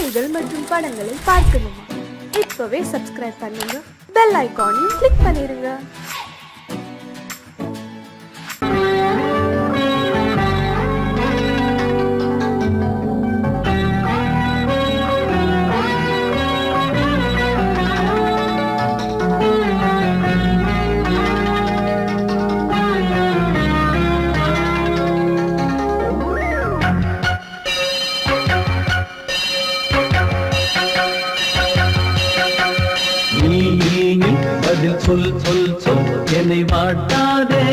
செய்திகள் மற்றும் படங்களை பார்க்கணுமா? இப்பவே சப்ஸ்கிரைப் பண்ணுங்க, பெல் ஐகானையும் கிளிக் பண்ணிருங்க. சொல் சொல் சொல் என்னை வாட்டாதே,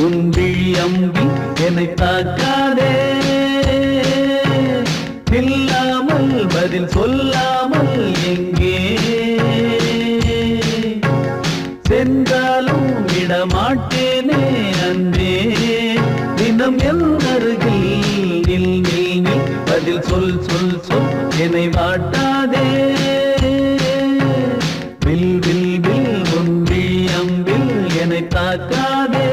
உன் விழி அம்பி என்னை தாக்காதே. இல்லாமல் பதில் சொல்லாமல் எங்கே சென்றாலும் விடமாட்டேனே அன்பே. தினம் என் அருகில் நில் நில் நில், பதில் சொல் சொல் சொல் என்னை வாட்டாதே. வில் வில் வில் உன் விழி அம்பில் என்னை தாக்காதே.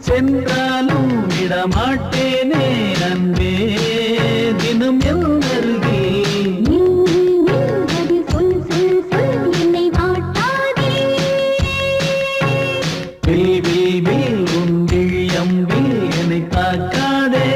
சென்றாலும் விடமாட்டேனே அன்பே. தினம் என் அருகில் சொல் சொல் சொல் என்னை வாட்டாதே. வில் வில் வில் உன் விழி அம்பில் என்னை தாக்காதே.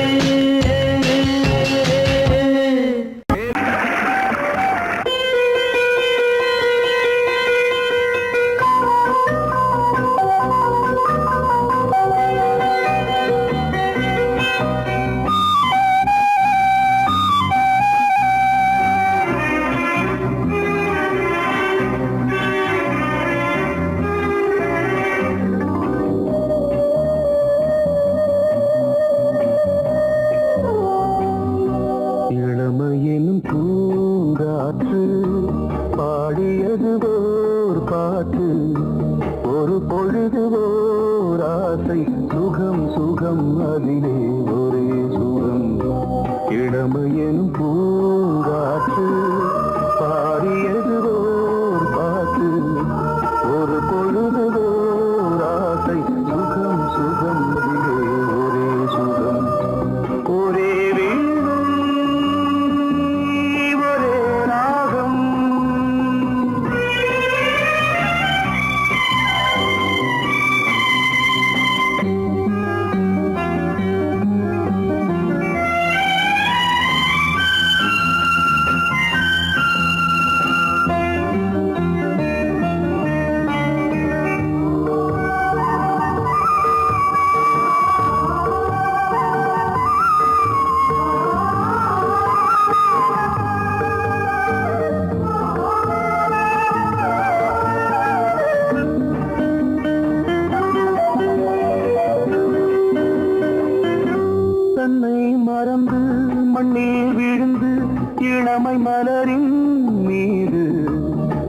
மண்ணில் விழுந்து இளமை மலரின் மீது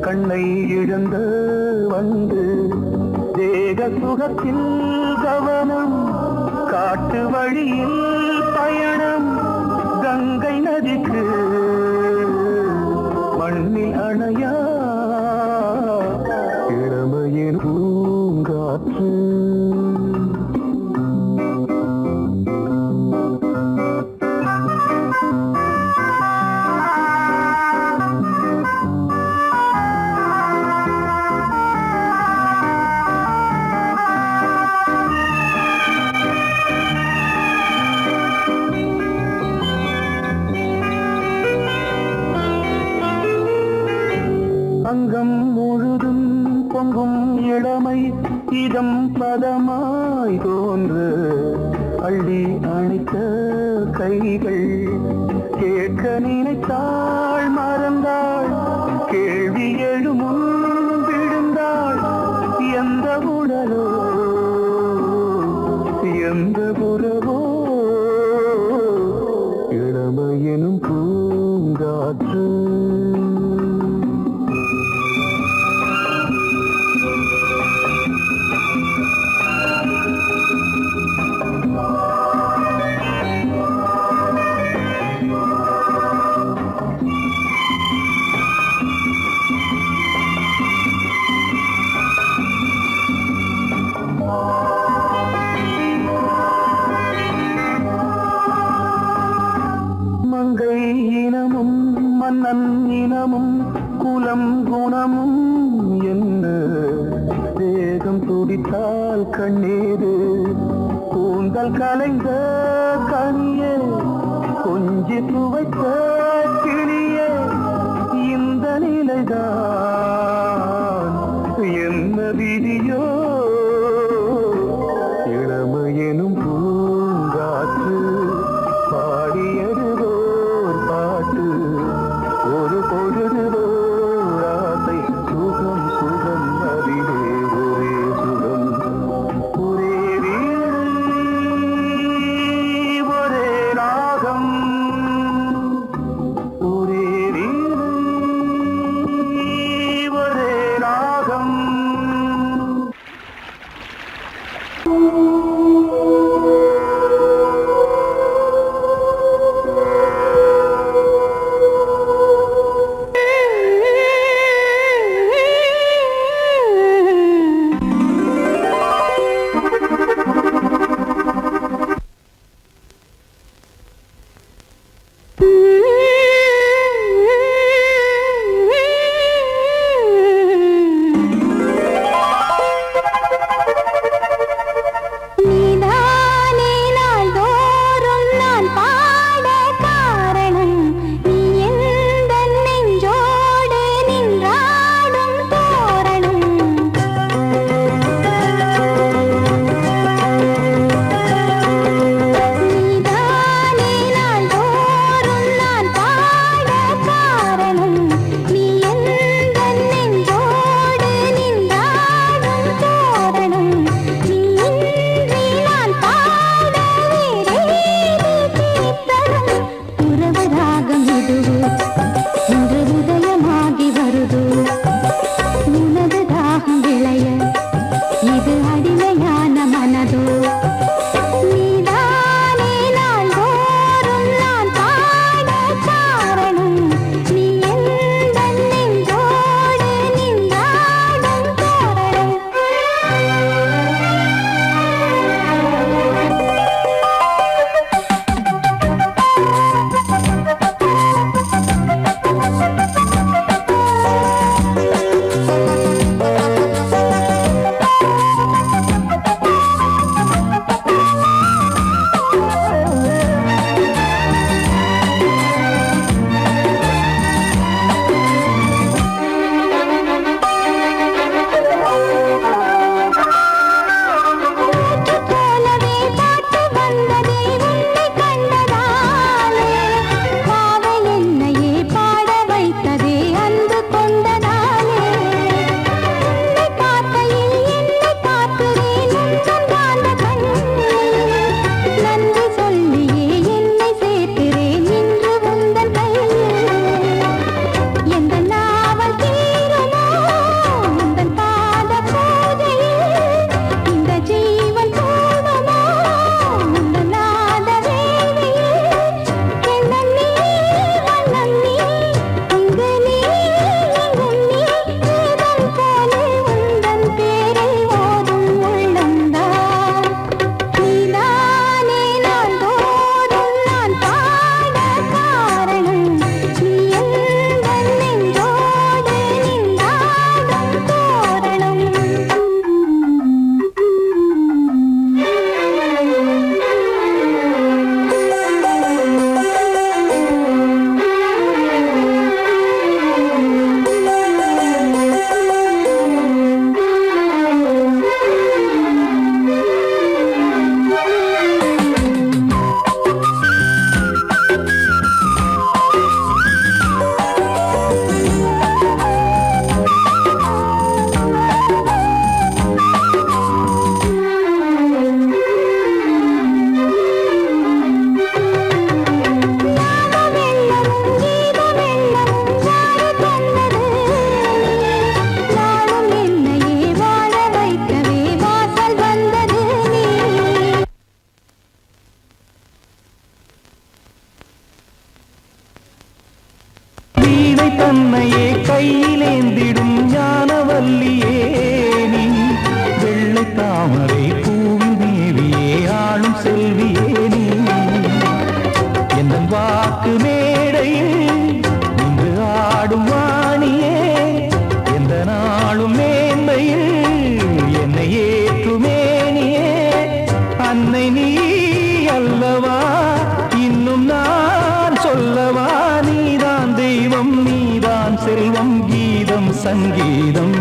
கண்ணை இழந்த வந்து தேக சுகத்தில் கவனம் காட்டு வழியில் பயணம் கங்கை நதிக்கு மண்ணில் அணையா இளமையின் பூங்காற்று அங்கம் முழுதும் பொங்கும் இளமை இதம் பதமாய் தோன்று அள்ளி அணைத்த கைகள் கேட்க நினைத்தாள் மறந்தாள் கேள்வி எழுமுன் விழுந்தாள் எந்த உடலோ எந்த புறவோ இளமையெனும் பூங்காற்று மங்கை இனமும் மன்னன் இனமும் குலம் குணமும் என்ன தேகம் துடித்தால் கண்ணீரு கூந்தல் கலைந்த கனியே கொஞ்சி துவைத்த கிளியே இந்த நிலைதான் என்ன விதியோ இளமையெனும் பூங்காற்று பாடியதுவோர் பாட்டு ஒரு பொழுதுவோர் ஆசை சுகம் சுகம் அதிலே ஒரே சுகம் ஒரே வீடு ஒரே ராகம் பிள்ளை தன்னையே கையிலேந்திடும் ஞானவல்லியே நீ வெள்ளை தாமரை பூவின் தேவியே ஆளும் செல்வியே நீ என் வாக்கு மேடையில் இன்று ஆடும் வாணியே எந்த நாளும் மேன்மையில் என்னை ஏற்றுமேனியே அன்னை நீ அல்லவா இன்னும் நான் சொல்லவா நீதான் தெய்வம் நீதான் செல்வம் கீதம் சங்கீதம்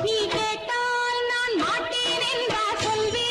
நீ கேட்டால் நான் மாட்டேன் என்றா சொல்வே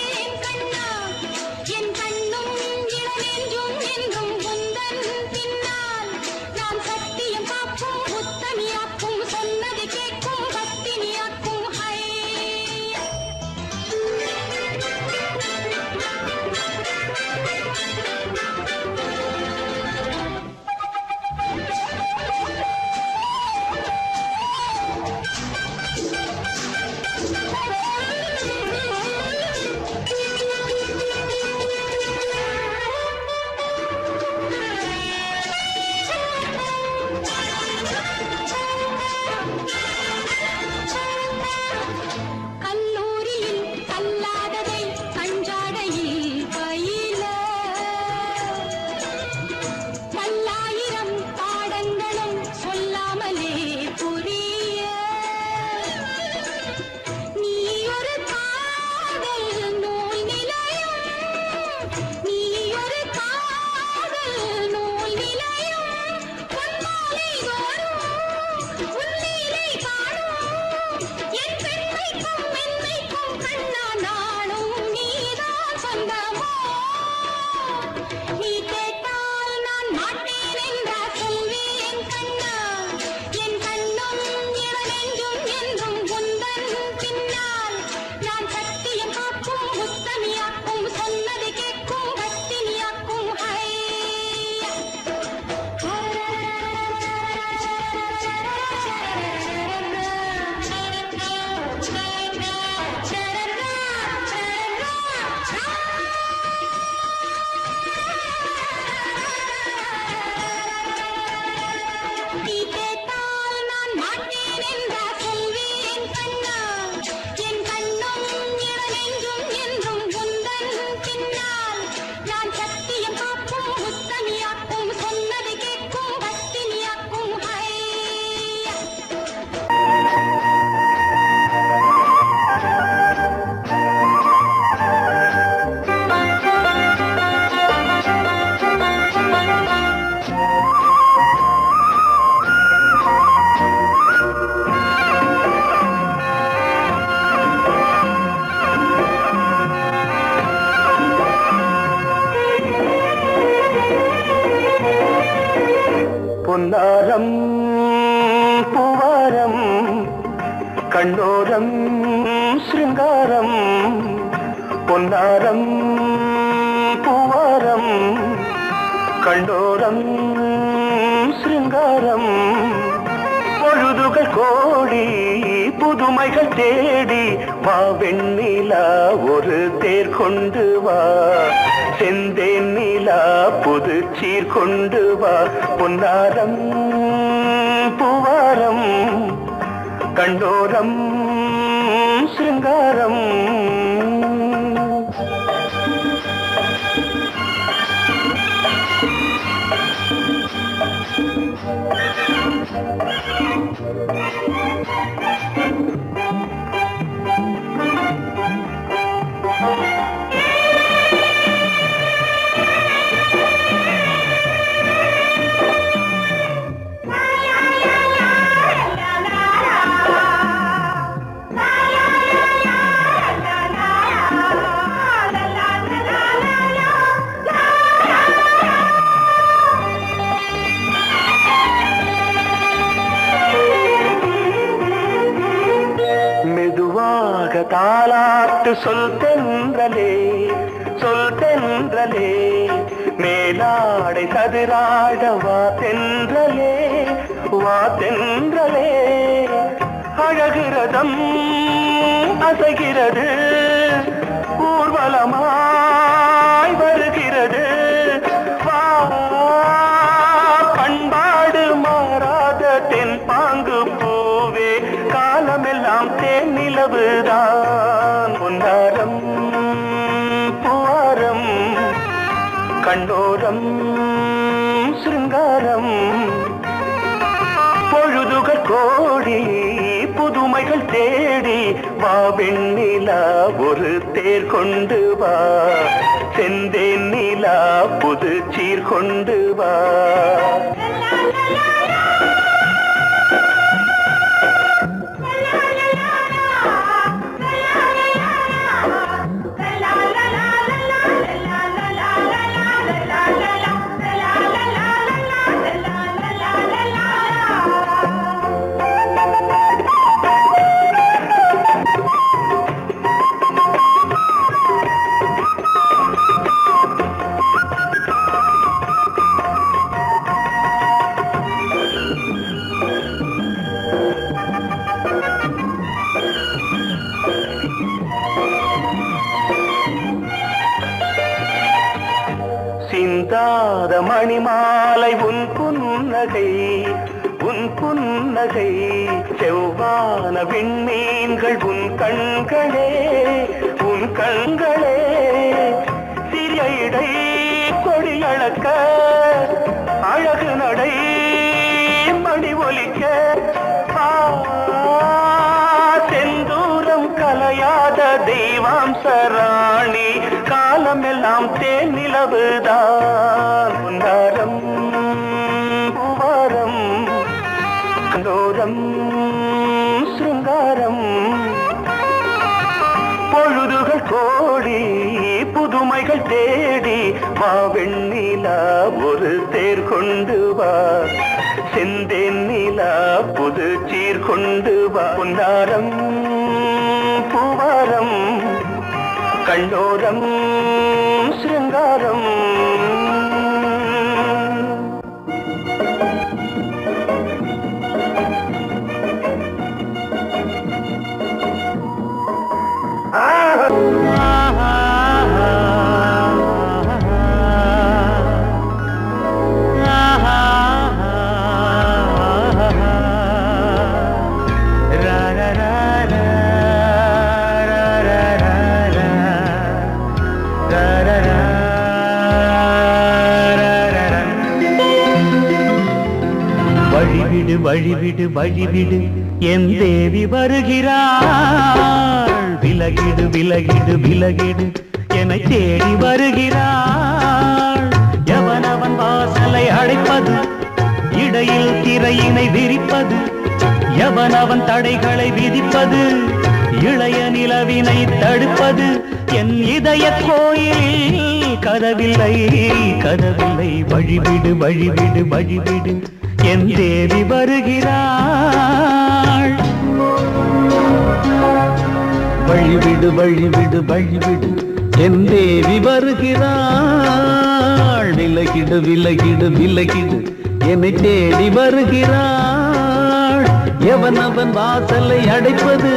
பொன்னாரம் பூவாரம் கண்ணோரம் சிருங்காரம் பொன்னாரம் பூவாரம் கண்டோரம் சிருங்காரம் பொழுதுகள் கோடி புதுமைகள் தேடி வா வெண்ணிலா ஒரு தேர் கொண்டு வா செந்தேன் நிலா புது சீர் கொண்டு வா பொன்னாரம் பூவாரம் கண்டோரம் சிருங்காரம் தாலாட்டு சொல் தென்றலே மேலாடை சதுராட வா தென்றலே அழகிறதம் அசைகிறது ஊர்வலமாய் வருகிறது வா பண்பாடு மாறாத தென் பாங்கு பூவே காலமெல்லாம் தேன் நிலவுதான் பொன்னாரம் பூவாரம் கண்டோரம் சிருங்காரம் பொழுதுகள் கோடி புதுமைகள் தேடி வா வெண்ணிலா ஒரு தேர் கொண்டு வா செந்தேன் நிலா புது சீர் கொண்டு வா சிந்தாத மணிமாலை உன் புன்னகை செவ்வான விண்மீன்கள் உன் கண்களே சிறிய இடை கொடியளக்க அழகு நடை மணி ஒலிக்க செந்தூரம் கலையாத தெய்வாம்சராணி காலமெல்லாம் தேன் நிலவுதான் பொன்னாரம் பூவாரம் கண்டோரம் சிருங்காரம் பொழுதுகள் கோடி புதுமைகள் தேடி வா வெண்ணிலா ஒரு தேர் கொண்டு வா செந்தேன் நிலா புது சீர் கொண்டு வா பொன்னாரம் பூவாரம் கண்டோரம் சிருங்காரம் வழிவிடு என் தேவி வருகிறாள் விலகிடு என்னை தேடி வருகிறாள் எவனவன் வாசலை அடைப்பது இடையில் திரையினை விரிப்பது எவனவன் தடைகளை விதிப்பது இளைய நிலவினை தடுப்பது என் இதய கோயிலில் கதவில்லை வழிவிடு என் தேவி வருகிறாள். வழிவிடு வழிவிடு வழிவிடு என் தேவி வருகிறாள். விலகிடு விலகிடு விலகிடு என்னை தேடி வருகிறாள். எவன் அவன் வாசலை அடைப்பது,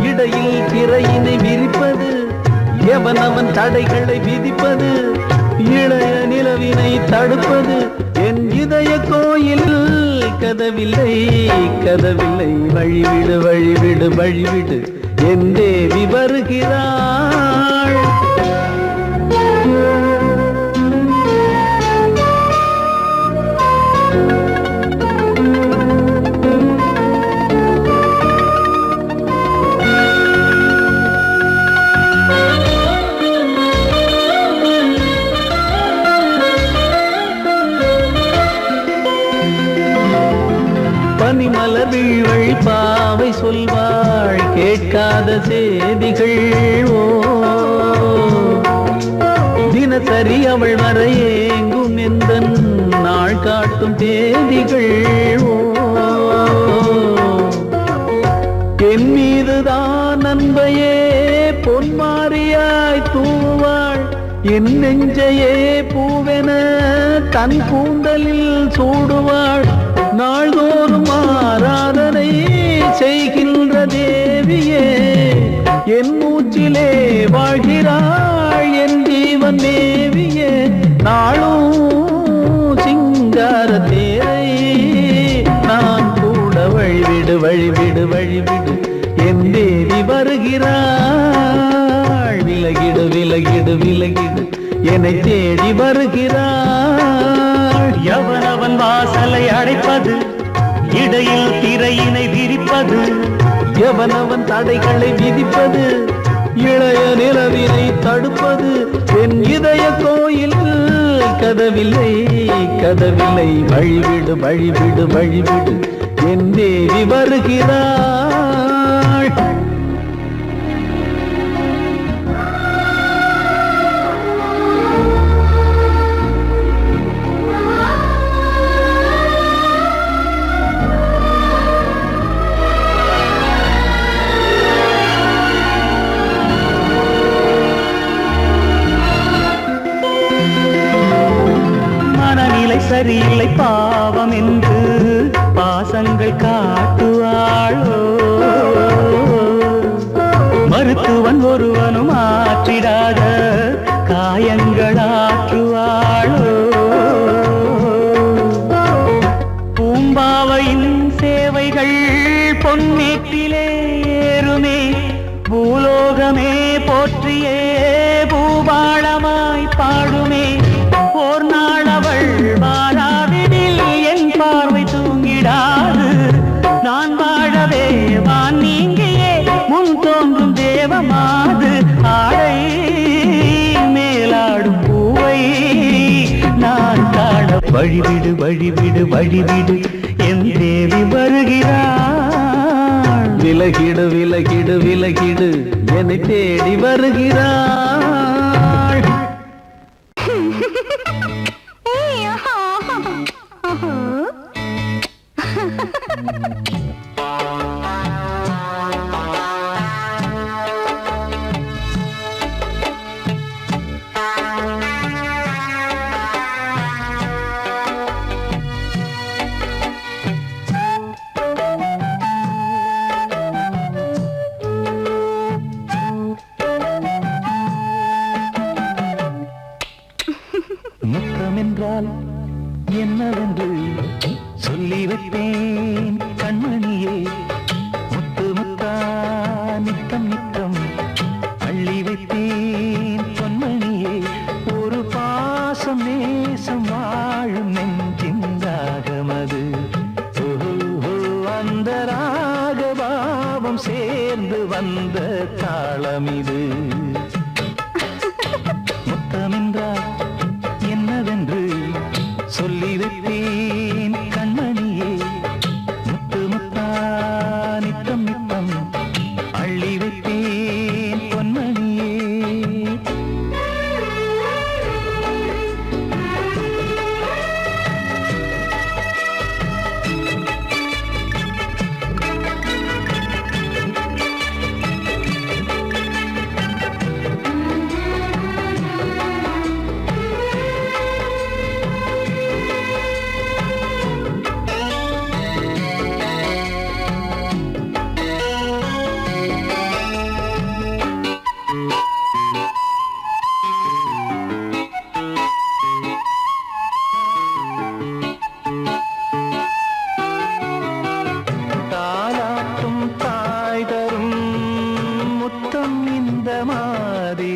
இடையில் திரையினை விரிப்பது, எவன் அவன் தடைகளை விதிப்பது, இளைய நிலவினை தடுப்பது, என் இதய கோயில் கதவில்லை கதவில்லை. வழிவிடு வழிவிடு வழிவிடு என் தேவி வருகிறாள். பனிமலர் வீழ்வழி பாவை சொல்வாள் கேட்காத செய்திகள். ஓ தினசரி அவள் வர ஏங்கும் எந்த நாள் காட்டும் தேதிகள். ஓ என் மீதுதான் அன்பையே பொன்மாரியாய் தூவாள். என் நெஞ்சையே பூவென தன் கூந்தலில் சூடுவாள். நாள்தோறும் ஆராதனை செய்கின்ற தேவியே என் மூச்சிலே வாழ்கிறாள். என் ஜீவன் தேவியே நாளும் சிங்கார தேரை நான் கூட. வழிவிடு வழிவிடு வழிவிடு என் தேவி வருகிறாள். விலகிடு விலகிடு விலகிடு என்னை தேடி வருகிறாள். எவனவன் வாசலை அடைப்பது, இடையில் திரையினை விரிப்பது, எவனவன் தடைகளை விதிப்பது, இளைய நிலவினை தடுப்பது, என் இதய கோயில் கதவில்லை கதவில்லை. வழிவிடு வழிவிடு வழிவிடு என் தேவி வருகிறாள். சரியில்லை பாவம் என்று பாசங்கள் காட்டுவாளோ. மருத்துவன் ஒருவனும் ஆற்றிடாத காயங்கள் ஆற்றுவாளோ. பூம்பாவையின் சேவைகள் பொன்னேட்டிலே ஏறுமே. பூலோகமே போற்றியே பூபாளமாய் பாடுமே. ஓர் நாள் அவள் வாராவிடில் என் பார்வை தூங்கிடாது. நான் வாழவே வான் நீங்கியே முன் தோன்றும் தேவமாது. ஆடை மேலாடும் பூவை நான் காண. வழிவிடு வழிவிடு வழிவிடு என் தேவி வருகிறாள். விலகிடு விலகிடு விலகிடு என்னை தேடி வருகிறாள். முத்தமென்றால் என்னவென்று சொல்லி வைத்தேன் கண்மணியே. முத்து முத்தா நித்தம் நித்தம் அள்ளி வைத்தேன் பொன்மணியே. ஒரு பாசம் நேசம் வாழும் நெஞ்சின் ராகமது. அந்த ராகபாவம் சேர்ந்து வந்த தாளமிது. முத்தமென்றால் என்னவென்று சொல்லி வைத்தேன் கண்மணியே. முத்து முத்தா நித்தம் நித்தம் அள்ளி வைத்தேன் பொன்மணியே.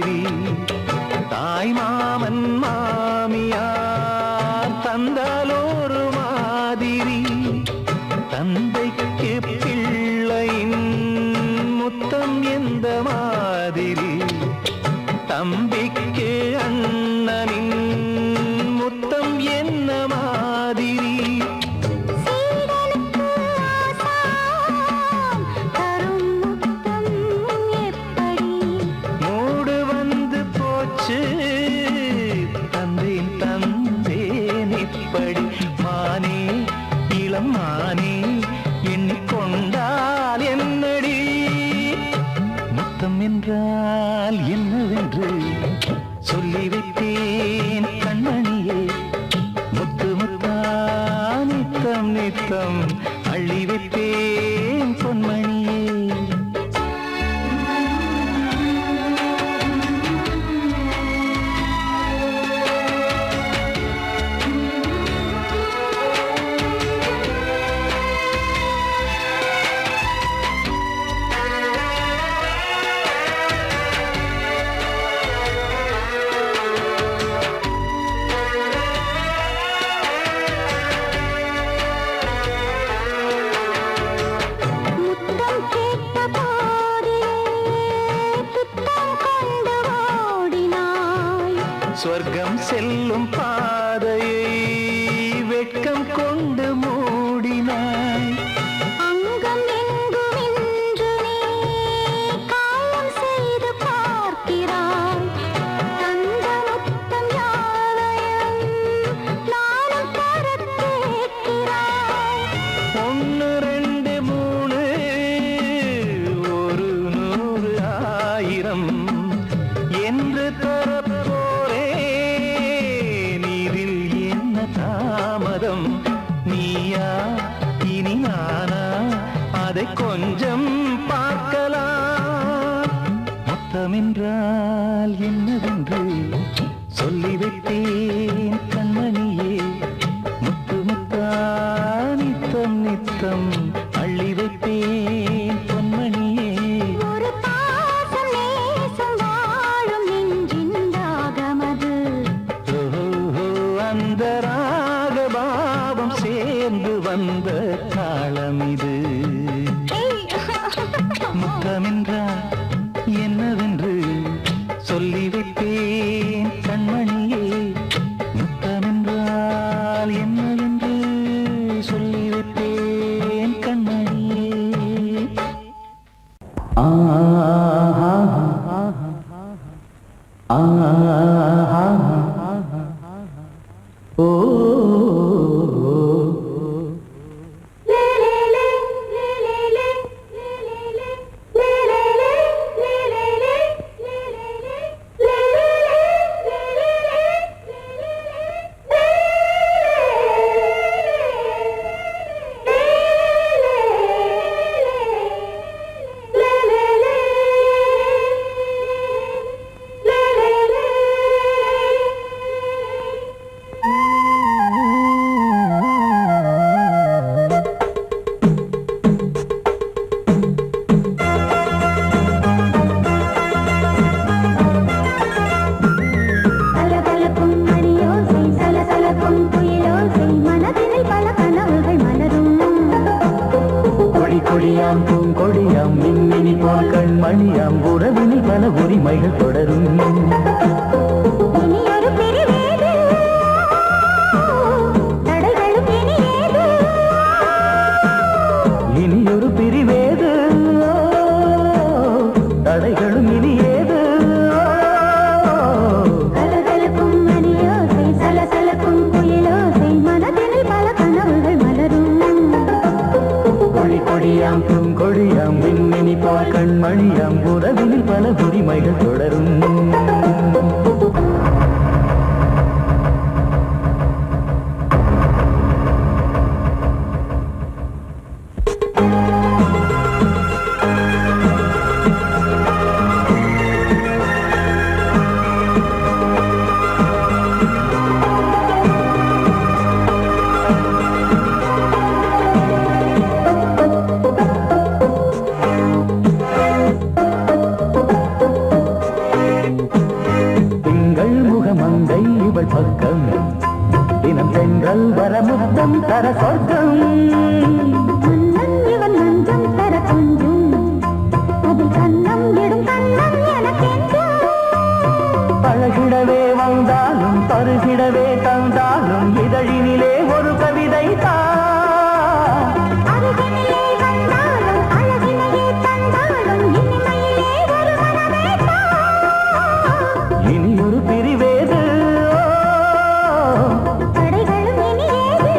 மாதிரி தாய் மாமன் மாமியார் தந்தாலோரு மாதிரி தந்தைக்கு பிள்ளையின் முத்தம் எந்த மாதிரி தம்பிக்கு அண்ணனின் முத்தம் என்ன மாதிரி மூடு வந்து போச்சு தந்தேன் தந்தேன் இப்படி மானே இளம் மானே எண்ணிக்கொண்டால் என்னடி முத்தம் என்றால் என்னவென்று சொல்லி வைத்தேன் கண்மணியே முத்து முத்தா நித்தம் நித்தம் அள்ளி வைத்தேன் பொன்மணியே சொர்க்கம் செல்லும் பாதையை வெட்கம் கொண்டு மூடினாய் அங்கம் எங்கும் இன்று நீ காயம் செய்து பார்க்கிறாய் தந்த முத்தம் யாவையும் நானும் தரக் கேட்கிறாய் ஒன்று ரெண்டு மூணு ஒரு நூறு ஆயிரம் என்று தாமதம் நீயா இனி நானா அதை கொஞ்சம் பார்க்கலாம் மொத்தமென்றால் என்னவென்று சொல்லி வைத்தேன் கண்மணியே முத்து முத்தா நித்தம் நித்தம் அள்ளி வைத்தேன் பொன்மணியே ஒரு பாசம் நேசம் வாழும் நெஞ்சின் தாகமது அந்த ராகபாவம் சேர்ந்து வந்த தாளம் இது முத்தமென்றால் என்னவென்று சொல்லி வைத்தேன் கண்மணியே முத்தமென்றால் என்னவென்று சொல்லி வைத்தேன் கண்மணியே கொடியாம் பூங்கொடியாம் மின்மினி போல் கண்மணியாம் உறவினில் பல உரிமைகள் தொடரும் இனியொரு பிரிவேது தடைகளும் இனியேது கொடியாம் பூங்கொடியாம் மின்மினி போல் கண்மணியாம் உறவினில் பல உரிமைகள் தொடரும் இவள் பக்கம் தினம் சென்றல் வர முத்தம் தர சொர்க்கம் மன்னன் இவன் நஞ்சம் தர கொஞ்சும் அதில் கண்ணம் இடும் கண்ணம் எனக்கென்றும் பழகிடவே வந்தாலும் பருகிடவே தந்தாலும் இதழினிலே ஒரு கவிதை அருகினிலே வந்தாலும் அழகினையே தந்தாலும் இனிமையிலே ஒரு மனமே இனி ஒரு பிரிவேது தடைகளும் இனியேது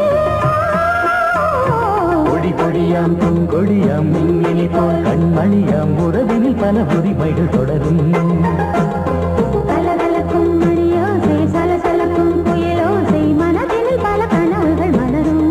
கொடி கொடியாம் பூங்கொடியாம் மின்மினி போல் கண்மணியாம் உறவினில் பல உரிமைகள் தொடரும் கலகலக்கும் மணியோசை சலசலக்கும் புயலோசை மனதினில் பல கனவுகள் மலரும்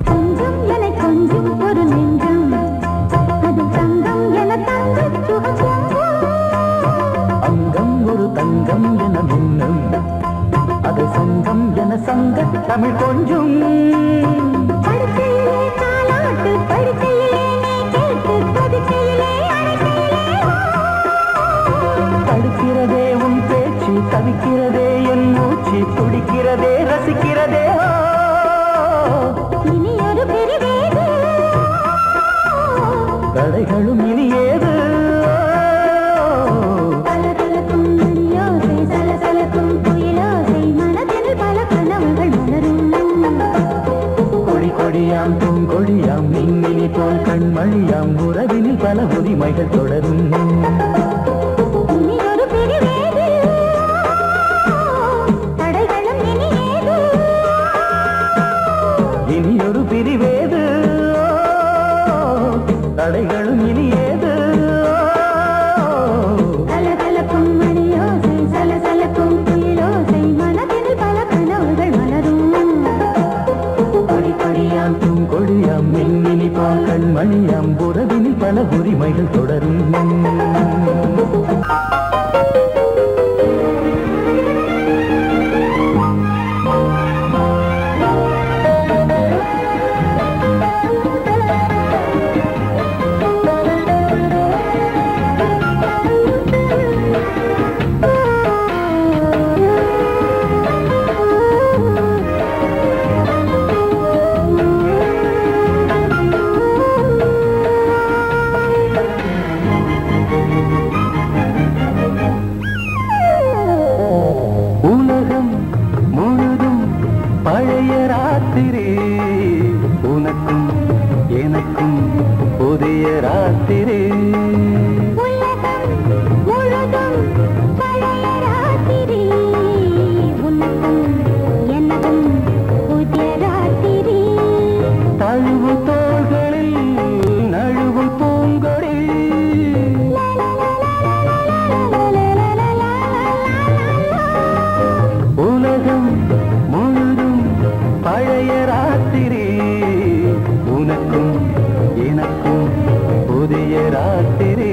கொஞ்சம் என கொஞ்சம் ஒரு நெஞ்சம் அது தங்கம் என தங்க சுகம் அங்கம் ஒரு தங்கம் என மின்னும் அது சங்கம் என சங்க தமிழ் கொஞ்சம் படுக்கையிலே தாலாட்டு படுக்கையிலே நீ கேட்டு கொதிக்கையிலே அழைக்கையிலே தடுக்கிறதே உன் பேச்சு தவிக்கிறதே என் மூச்சு துடிக்கிறதே ரசிக்கிறதே இனி ஒரு பிரிவேது தடைகளும் இனியேது கலகலக்கும் மணியோசை சலசலக்கும் புயலோசை மனதில் பல கனவுகள் மலரும் கொடி கொடியாம் பூங்கொடியாம் மின்மினி போல் கண்மணியாம் உறவினில் பல உரிமைகள் தொடரும் இனி ஒரு பிரிவேது தடைகளும் இனியேது இனி ஒரு பிரிவேது தடைகளும் இனியேது கலகலக்கும் மணியோசை சலசலக்கும் புயலோசை மனதில் பல கனவுகள் மலரும் கொடி கொடியாம் பூங்கொடியாம் மின்மினி போல் கண்மணியாம் உறவினில் பல உரிமைகள் தொடரும் உலகம் முழுதும் பழைய ராத்திரி உனக்கும் எனக்கும் புதிய ராத்திரி உலகம் முழுதும் பழைய ராத்திரி உனக்கும் எனக்கும் புதிய ராத்திரி தழுவு தோள்களில் நழுவு பூங்கொடி உலகம் முழுதும் பழைய ராத்திரி உனக்கும் எனக்கும் புதிய ராத்திரி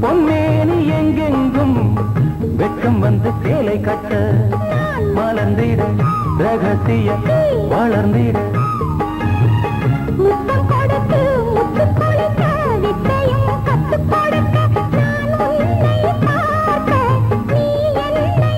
பொன்னேனி எங்கெங்கும் வெட்கம் வந்து சேலை கட்ட மலர்ந்திட ரகசிய வளர்ந்திட முத்தம் கொடுத்து முத்து கொடுக்க வித்தையும் கத்து கொடுக்க நான் உன்னை பார்க்க நீ என்னை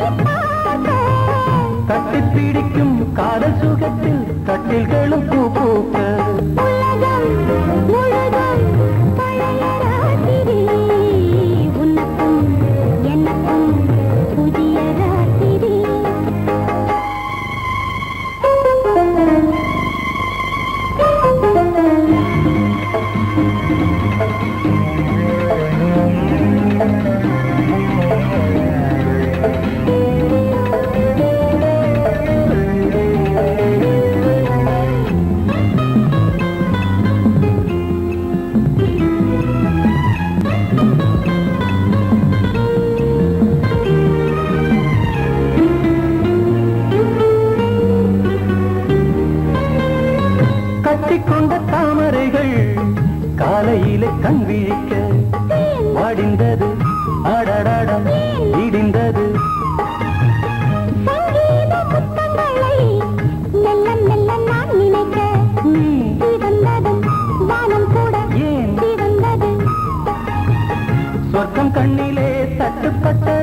அடடடம் இடிந்தது. சங்கீத முத்தங்களை மெல்ல மெல்ல நான் நினைக்க சிவந்ததும் வானம் கூட ஏன் சிவந்தது. சொர்க்கம் கண்ணிலே தட்டுப்பட்ட